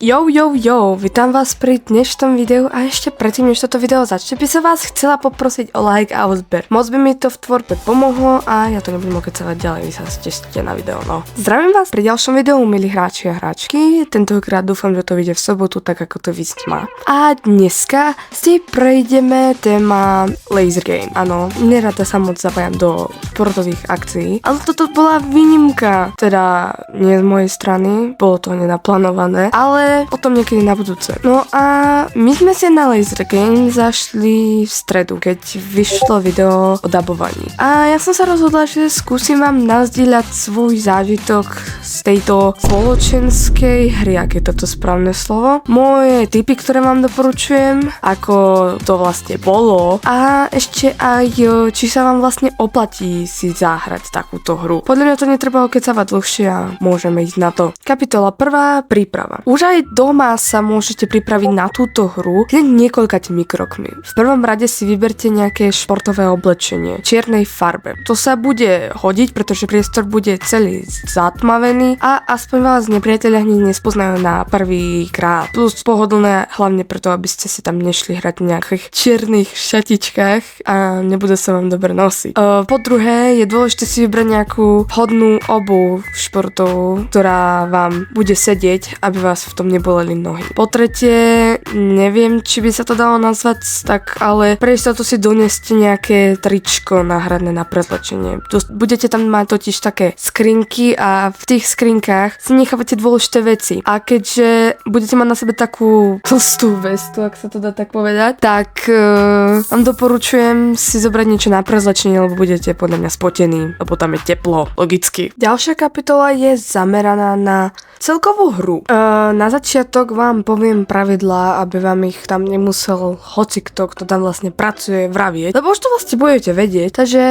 Yo, vítam vás pri dnešnom videu a ešte predtým, než toto video začne, by som vás chcela poprosiť o like a odber. Moc by mi to v tvorbe pomohlo a ja to nebudem okecávať ďalej, vy sa tešíte na video, no. Zdravím vás pri ďalšom videu, milí hráči a hráčky, tentokrát dúfam, že to vyjde v sobotu, tak ako to vyjsť má. A dneska si prejdeme téma laser game, áno, nerada sa moc zapájam do športových akcií, ale toto bola výnimka, teda nie z mojej strany, bolo to nenaplánované, ale potom niekedy na budúce. No a my sme si na laser game zašli v stredu, keď vyšlo video o dabovaní. A ja som sa rozhodla, že skúsim vám nazdieľať svoj zážitok z tejto spoločenskej hry, ak je toto správne slovo. Moje tipy, ktoré vám doporučujem, ako to vlastne bolo a ešte aj, či sa vám vlastne oplatí si zahrať takúto hru. Podľa mňa to netreba okecávať dlhšie a môžeme ísť na to. Kapitola 1. Príprava. Už aj doma sa môžete pripraviť na túto hru len niekoľkými krokmi. V prvom rade si vyberte nejaké športové oblečenie v čiernej farbe. To sa bude hodiť, pretože priestor bude celý zatmavený a aspoň vás nepriatelia hneď nespoznajú na prvý krát. Plus pohodlné hlavne preto, aby ste si tam nešli hrať v nejakých čiernych šatičkách a nebude sa vám dobre nosiť. Po druhé je dôležité si vybrať nejakú hodnú obuv športovú, ktorá vám bude sedieť, aby vás v tom neboleli nohy. Po tretie, neviem, či by sa to dalo nazvať tak, ale pre istotu si doneste nejaké tričko náhradné na prezlečenie. Budete tam mať totiž také skrinky a v tých skrinkách si nechávate dôležité veci. A keďže budete mať na sebe takú tlstú vestu, ak sa to dá tak povedať, tak vám doporučujem si zobrať niečo na prezlečenie, lebo budete podľa mňa spotení, lebo tam je teplo, logicky. Ďalšia kapitola je zameraná na celkovú hru. Na začiatok vám poviem pravidlá, aby vám ich tam nemusel hocikto, kto tam vlastne pracuje, vravieť. Lebo už to vlastne budete vedieť. Takže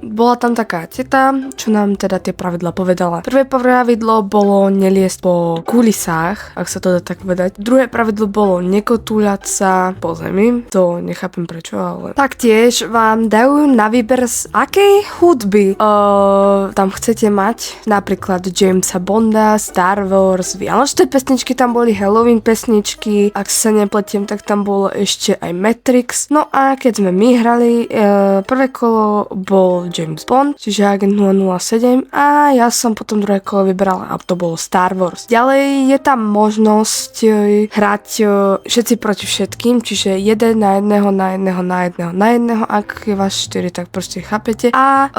bola tam taká teta, čo nám teda tie pravidlá povedala. Prvé pravidlo bolo neliesť po kulisách, ak sa to dá tak povedať. Druhé pravidlo bolo nekotúľať sa po zemi. To nechápem prečo, ale... Taktiež vám dajú na výber z akej hudby tam chcete mať. Napríklad Jamesa Bonda, Star Wars, vianočné pesničky tam boli, Halloween pesničky, ak sa nepletiem, tak tam bolo ešte aj Matrix. No a keď sme my hrali, prvé kolo bol James Bond, čiže Agent 007 a ja som potom druhé kolo vybrala a to bolo Star Wars. Ďalej je tam možnosť hrať všetci proti všetkým, čiže jeden na jedného, ak je vás 4, tak proste chápete. A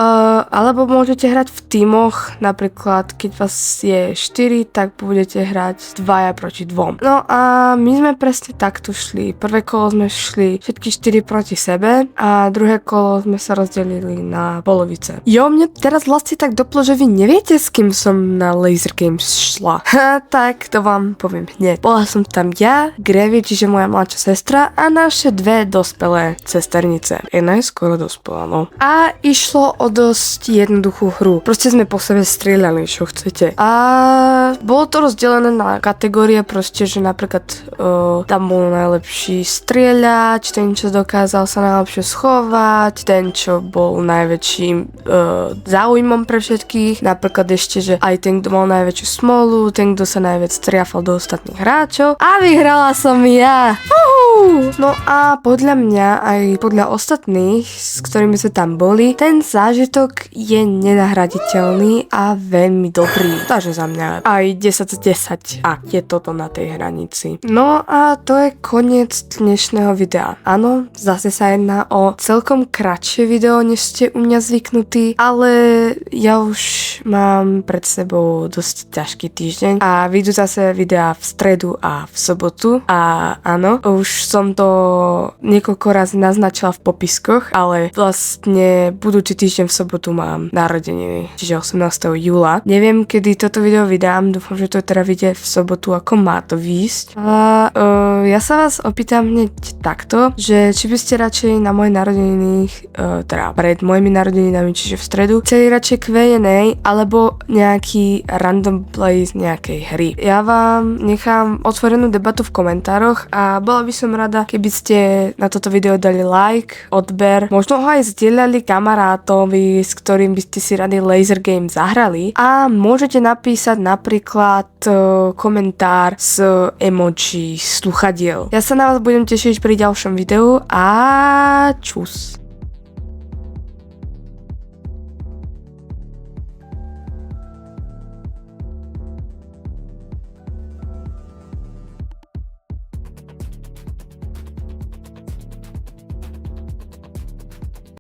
alebo môžete hrať v tímoch, napríklad keď vás je 4, tak budete hrať 2 proti 2. No a my sme presne takto šli. Prvé kolo sme šli všetky 4 proti sebe a druhé kolo sme sa rozdelili na polovice. Jo, mne teraz vlastne tak doplo, že vy neviete, s kým som na Laser Games šla. Tak to vám poviem hneď. Bola som tam ja, Grevi, čiže moja mladšia sestra a naše dve dospelé sesternice. Jedna je skoro dospelá, no. A išlo o dosť jednoduchú hru. Proste sme po sebe strieľali, čo chcete. A bolo to rozdelené na kategórie, proste, že napríklad tam bol najlepší strieľač, ten, čo dokázal sa najlepšie schovať, ten, čo bol najväčším záujmom pre všetkých, napríklad ešte, že aj ten, kto mal najväčšiu smolu, ten, kto sa najviac striafal do ostatných hráčov a vyhrala som ja! No a podľa mňa, aj podľa ostatných, s ktorými sme tam boli, ten zážitok je nenahraditeľný a veľmi dobrý. Takže za mňa aj 10 z 10, ak je toto na tej hranici. No a to je koniec dnešného videa. Áno, zase sa jedná o celkom kratšie video, než ste u mňa zvyknutí, ale ja už mám pred sebou dosť ťažký týždeň a vyjdú zase videá v stredu a v sobotu a áno, už som to niekoľko razy naznačila v popiskoch, ale vlastne budúci týždeň v sobotu mám narodeniny, čiže 18. júla. Neviem, kedy toto video vydám, dúfam, že to teda vyjde v sobotu, ako má to výjsť. A ja sa vás opýtam hneď takto, že či by ste radšej na moje narodeniny, teda pred mojimi narodeninami, čiže v stredu, chceli radšej Q&A alebo nejaký random play z nejakej hry. Ja vám nechám otvorenú debatu v komentároch a bola by som som rada, keby ste na toto video dali like, odber, možno ho aj zdieľali kamarátovi, s ktorým by ste si rady laser game zahrali a môžete napísať napríklad komentár s emoji sluchadiel. Ja sa na vás budem tešiť pri ďalšom videu a čus.